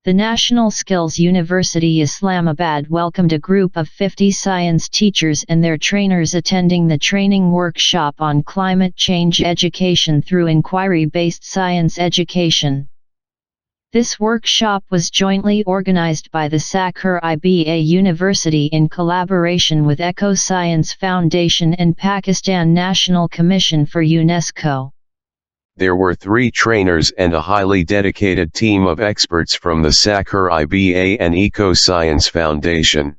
The National Skills University Islamabad welcomed a group of 50 science teachers and their trainers attending the training workshop on climate change education through inquiry-based science education. This workshop was jointly organized by the Sakhar IBA University in collaboration with Eco Science Foundation and Pakistan National Commission for UNESCO. There were 3 trainers and a highly dedicated team of experts from the Sakhar IBA and Eco Science Foundation.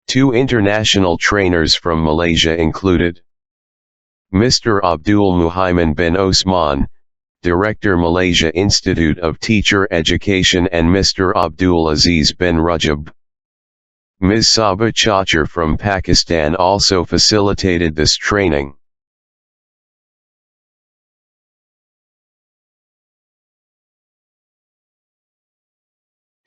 2 international trainers from Malaysia included Mr. Abdul Muhaimin bin Osman, Director Malaysia Institute of Teacher Education, and Mr. Abdul Aziz bin Rajab. Ms. Sabah Chachar from Pakistan also facilitated this training.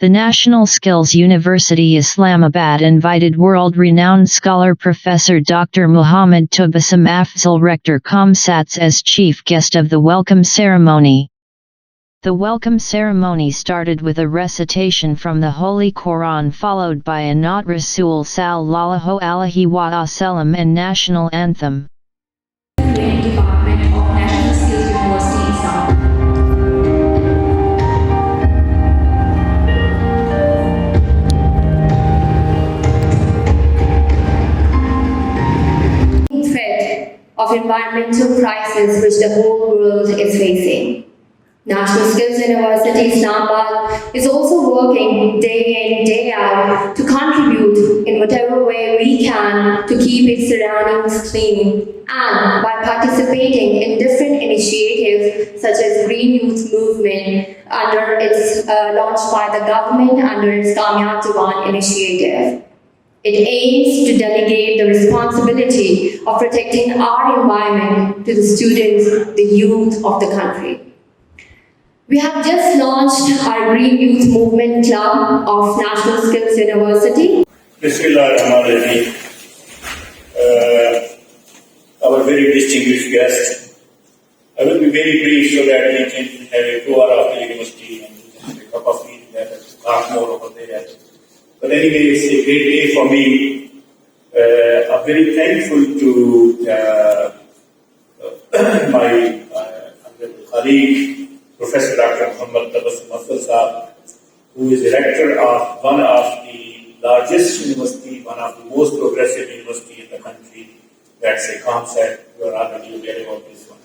The National Skills University Islamabad invited world-renowned scholar Professor Dr. Muhammad Tabassum Afzal Rector Comsats as chief guest of the welcome ceremony. The welcome ceremony started with a recitation from the Holy Quran followed by a Naat Rasul Sallallahu Alaihi Wasallam and national anthem. Department of National Skills University Islamabad. Of environmental crisis which the whole world is facing. National Skills University Islamabad is also working day in, day out to contribute in whatever way we can to keep its surroundings clean, and by participating in different initiatives such as Green Youth Movement launched by the government under its Kamyab Jawan initiative. It aims to delegate the responsibility of protecting our environment to the students, the youth of the country. We have just launched our Green Youth Movement Club of National Skills University. Bismillahirrahmanirrahim. Our very distinguished guest. I will be very brief so that we can have a tour of the university and a cup of tea and talk more over there. But anyway, it's a great day for me. I'm very thankful to my colleague, Professor Dr. Muhammad Tabassum Afzal, who is director of one of the largest university, one of the most progressive university in the country. That's a concept. You are already aware about this one.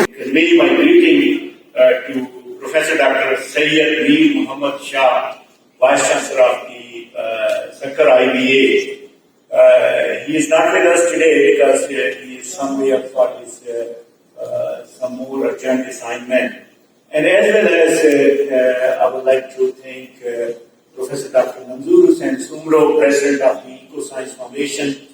Convey my greeting to Professor Dr. Sayyid Mir Muhammad Shah, Vice Chancellor of the Sakhar IBA. He is not with us today because he is somewhere for his some more urgent assignment. And as well as I would like to thank Professor Dr. Manzoor Hussain Sumro, President of the Eco Science Foundation,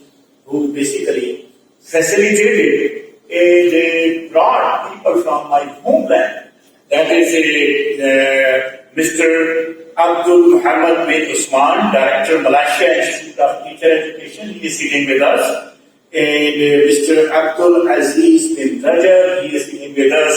who basically facilitated and they brought people from my homeland. That is Mr. Abdul Muhammad bin Osman, Director, Malaysia Institute of Teacher Education. He is sitting with us. And Mr. Abdul Aziz bin Rajab, he is sitting with us.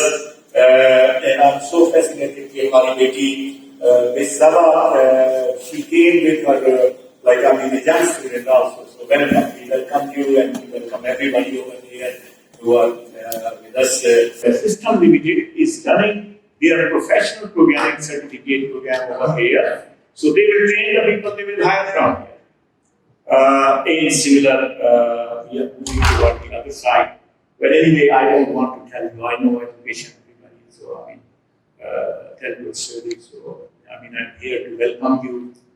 And I'm so fascinated with our lady, Ms. Sabah. She came with her, like I mean, a young student also. So welcome. We welcome you and we welcome everybody over here who are with us. The System Limited is running their professional programming certificate program over here. So they will train the people they will hire from here. In similar, we are moving toward the other side. But anyway, I don't want to tell you. I know education everybody. So I mean, tell your story. So I mean, I'm here to welcome you.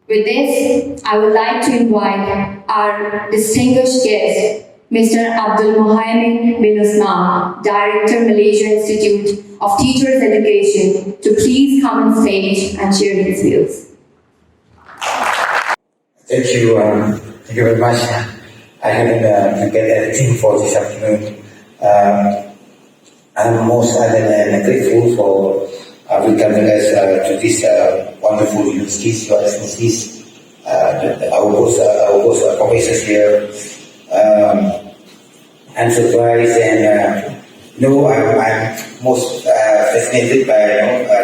With this, I would like to invite our distinguished guest, Mr. Abdul Muhaimin bin Osman, Director, Malaysia Institute of Teachers Education, to please come on stage and share his views. Thank you. Thank you very much. I haven't get everything for this afternoon. I'm most grateful for welcoming us to this wonderful universities, your excellencies, our professors here. I'm surprised and I'm most fascinated by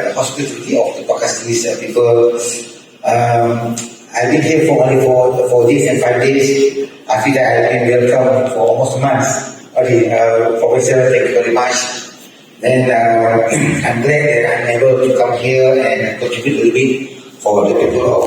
the hospitality of the Pakistanis people. I've been here for only 4 days and 5 days. I feel that I've been welcomed for almost a month. Okay, Professor, thank you very much. Then I'm glad that I'm able to come here and contribute a little bit for the people of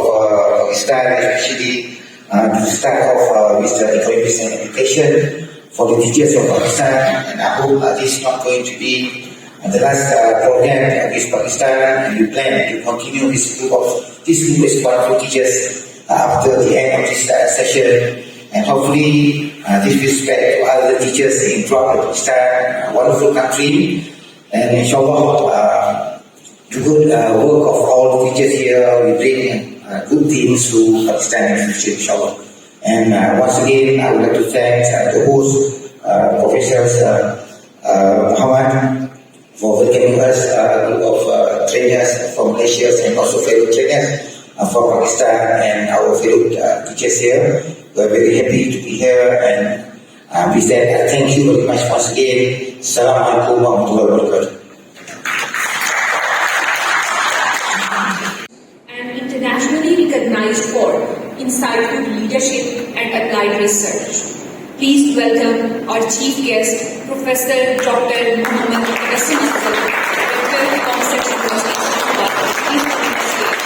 Pakistan, especially to start off with the economics and education for the teachers of Pakistan. And I hope this is not going to be the last program with Pakistan, and we plan to continue this group of wonderful teachers after the end of this session. And hopefully this will spread to other teachers throughout Pakistan, a wonderful country. And inshallah, the good work of all the teachers here will bring good things to Pakistan in the future, inshallah. And once again, I would like to thank the host, Professor Muhammad, for welcoming us, a group of trainers from Malaysia and also fellow trainers from Pakistan and our fellow teachers here. We're very happy to be here, and with that, thank you very much once again. Assalamualaikum warahmatullahi wabarakatuh. An internationally recognized for insightful leadership and applied research. Please welcome our chief guest, Professor Dr. Muhammad Hassan, Rector of Section University of Islamabad. Please welcome the stage.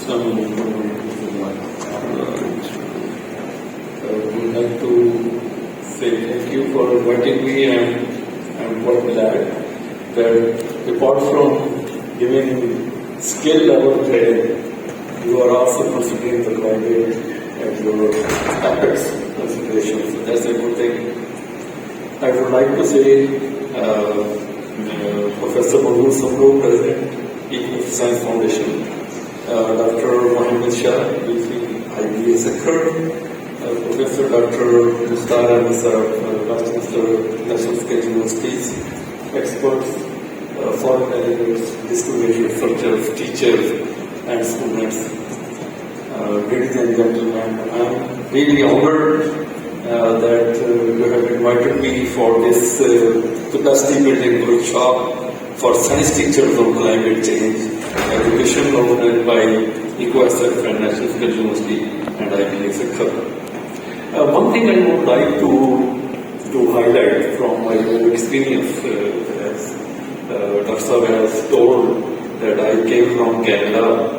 I would like to say thank you for inviting me, and I'm quite glad that apart from giving skill level training, you are also considering the climate and your aspects consideration. So that's a good thing. I would like to say Professor Manzoor Samro, President, Eco Science Foundation, Dr. Mohammed Shah, IBA Secretary, Professor Dr. Mustar and Vice Chancellor, National State Universities, experts, foreign delegates, distinguished researchers, teachers, and students. Ladies and gentlemen, I'm really honored that you have invited me for this capacity building workshop for science teachers on climate change, education organized by EcoSF and National State University and IBA Secretary. One thing I would like to highlight from my own experience, as Dr. Saab has told, that I came from Canada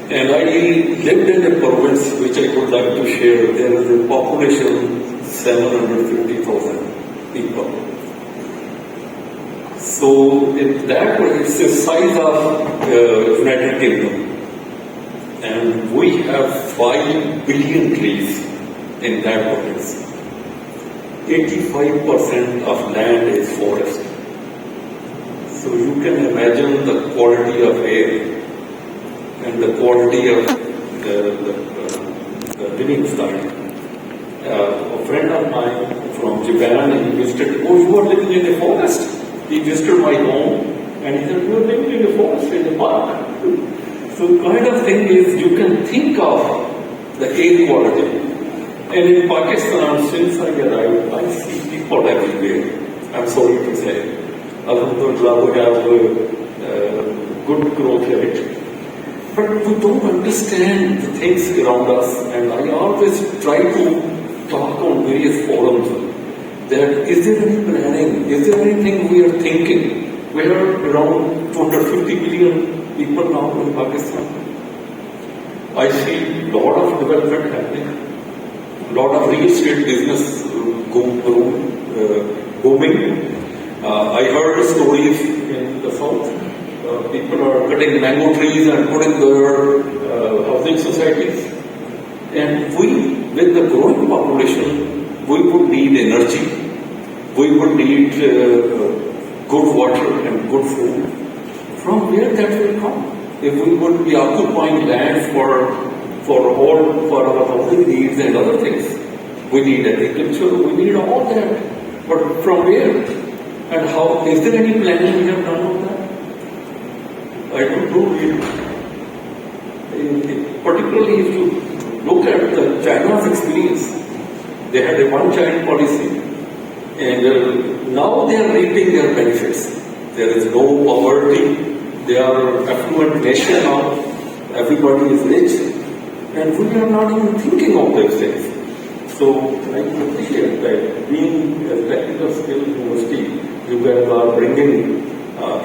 and I lived in a province which I would like to share. There is a population 750,000 people. So in that way, it's the size of United Kingdom, and we have 5 billion trees in that province. 85% of land is forest. So you can imagine the quality of air and the quality of the living style. A friend of mine from Japan, he visited, oh, you are living in a forest? He visited my home and he said, you are living in a forest, in a park. So kind of thing is, you can think of the air quality. And in Pakistan, since I arrived, I see people everywhere. I'm sorry to say. Alhamdulillah, we have good growth rate. But we don't understand the things around us. And I always try to talk on various forums that is there any planning? Is there anything we are thinking? We are around 250 million people now in Pakistan. I see a lot of development happening. A lot of real estate business booming. I heard stories in the south. People are cutting mango trees and putting their housing societies. And we, with the growing population, we would need energy. We would need good water and good food. From where that will come? If we would be occupying land for our housing needs and other things. We need agriculture, we need all that. But from where? And how? Is there any planning we have done on that? I don't know. particularly if you look at China's experience, they had a one-child policy, and now they are reaping their benefits. There is no poverty, they are an affluent nation now, everybody is rich, and we are not even thinking of those things. So I appreciate that being a technical skill university, you guys are bringing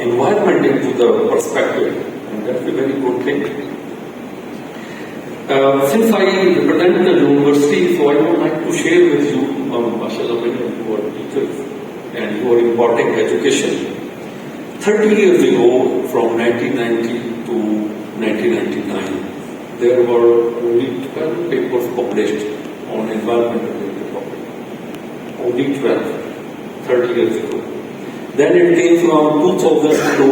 environment into the perspective, and that's a very good thing. Since I represent the university, so I would like to share with you, mashallah, who are teachers and who are imparting education. 30 years ago, from 1990 to 1999, there were only 12 papers published on environmental topic. Only 12, 30 years ago. Then it came from 2000 to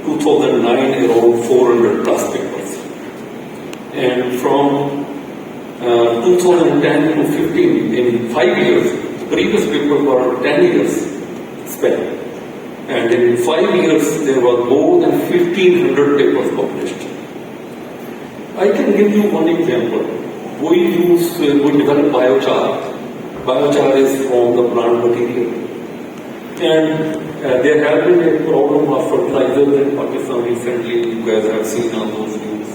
2009, around 400 plus papers. And from 2010 to 15, in 5 years, previous papers were 10 years span. And in 5 years, there were more than 1,500 papers published. I can give you one example. We develop biochar. Biochar is from the plant material. And there has been a problem of fertilizers in Pakistan recently. You guys have seen on those news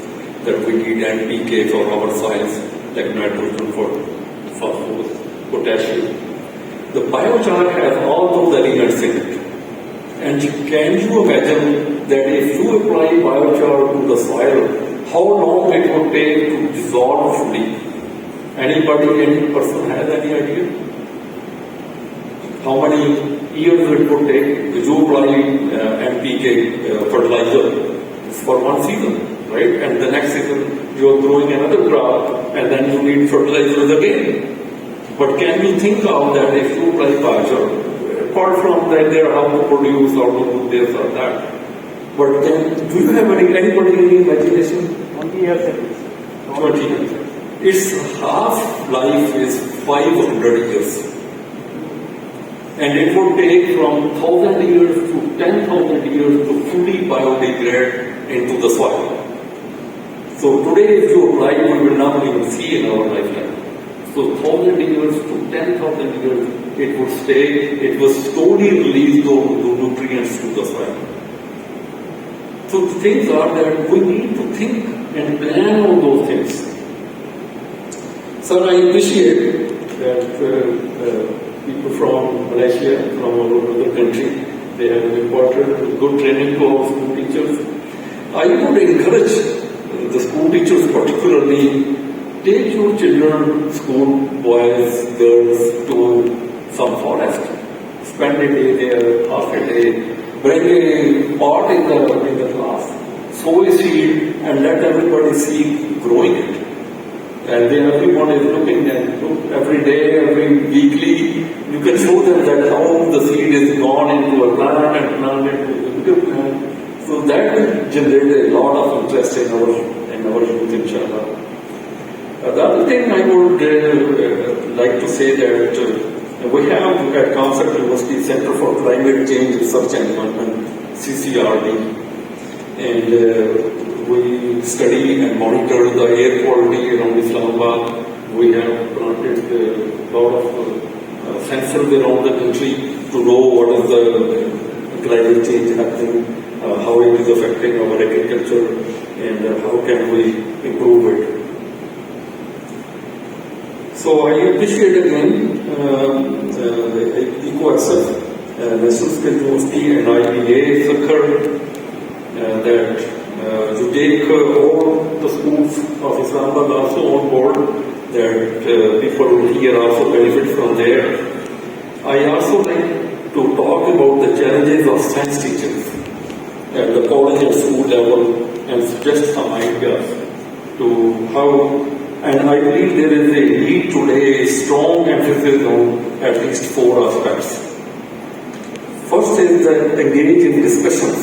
that we need NPK for our soils, like nitrogen, phosphorus, potassium. The biochar has all those elements in it. And can you imagine that if you apply biochar to the soil, how long it would take to dissolve fully? Anybody, any person has any idea? How many years it would take? You apply NPK fertilizer for one season, right? And the next season you are growing another crop, and then you need fertilizers again. But can you think of that if you apply biochar? Apart from that, they are how to produce or to do this or that. But then, do you have anybody any imagination? 20 years at least. 20 years. Its half-life is 500 years. And it would take from 1,000 years to 10,000 years to fully biodegrade into the soil. So today, if you apply, we will not even see in our lifetime. So 1,000 years to 10,000 years, it would stay, it will slowly release those nutrients to the soil. So the things are that we need to think and plan on those things. Sir, I appreciate that people from Malaysia, from our other country, they have imparted good training to our school teachers. I would encourage the school teachers particularly, take your children, school, boys, girls, to some forest. Spend a day there, half a day. Bring a pot in the class. Sow a seed and let everybody see growing it. And then everyone is looking and look every day, every weekly. You can show them that how the seed is gone into a plant and plant into a bigger plant. So that will generate a lot of interest in our youth, inshallah. The other thing I would like to say that we have at Concept University Center for Climate Change Research and Development, CCRD, and we study and monitor the air quality around Islamabad. We have planted a lot of sensors around the country to know what is the climate change happening, how it is affecting our agriculture, and how can we improve it. So I appreciate again EcoSF, National Skill University and IBA Sakhar, that you take all the schools of Islamabad also on board, that people here also benefit from there. I also like to talk about the challenges of science teachers at the college and school level and suggest some ideas to how. And I believe there is a need today, a strong emphasis on at least 4 aspects. First is that engage in discussions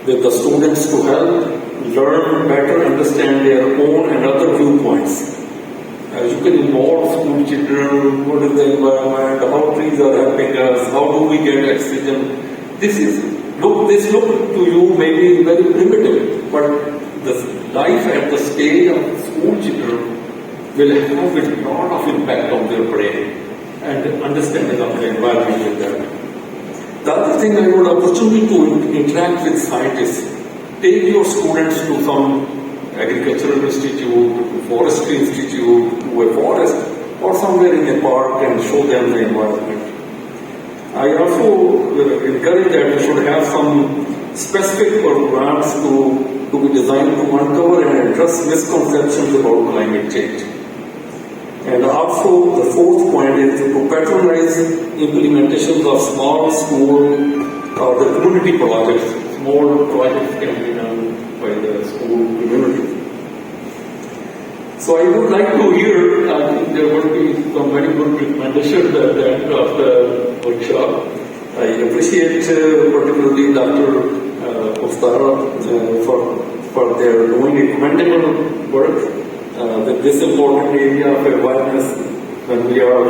with the students to help learn better, understand their own and other viewpoints. You can involve school children, what is the environment, how trees are helping us, how do we get oxygen. This look to you maybe very primitive, but the life at the stage of school children will have a lot of impact on their brain and understanding of the environment with them. The other thing, I would opportunity to interact with scientists. Take your students to some agricultural institute, to forestry institute, to a forest, or somewhere in a park and show them the environment. I also encourage that we should have some specific programs to be designed to uncover and address misconceptions about climate change. And also the fourth point is to patronize implementations of small school or the community projects. Small projects can be done by the school community. So I would like to hear, I think there will be some very good recommendations at the end of the workshop. I appreciate particularly Dr. Ostara for their doing a commendable work with this important area of awareness. When we are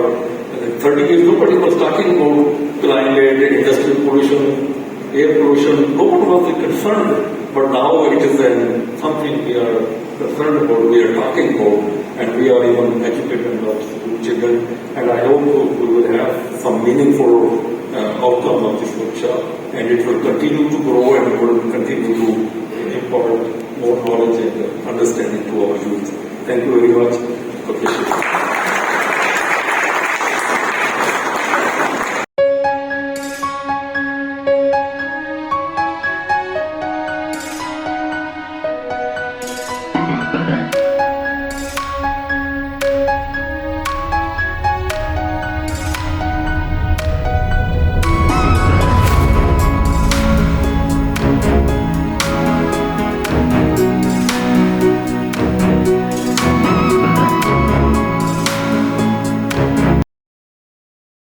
30 years, nobody was talking about climate, industrial pollution, air pollution. No one was concerned, but now it is something we are concerned about, we are talking about, and we are even educating our school children. And I hope we will have some meaningful outcome of this workshop, and it will continue to grow and will continue to impart more knowledge and understanding to our youth. Thank you very much.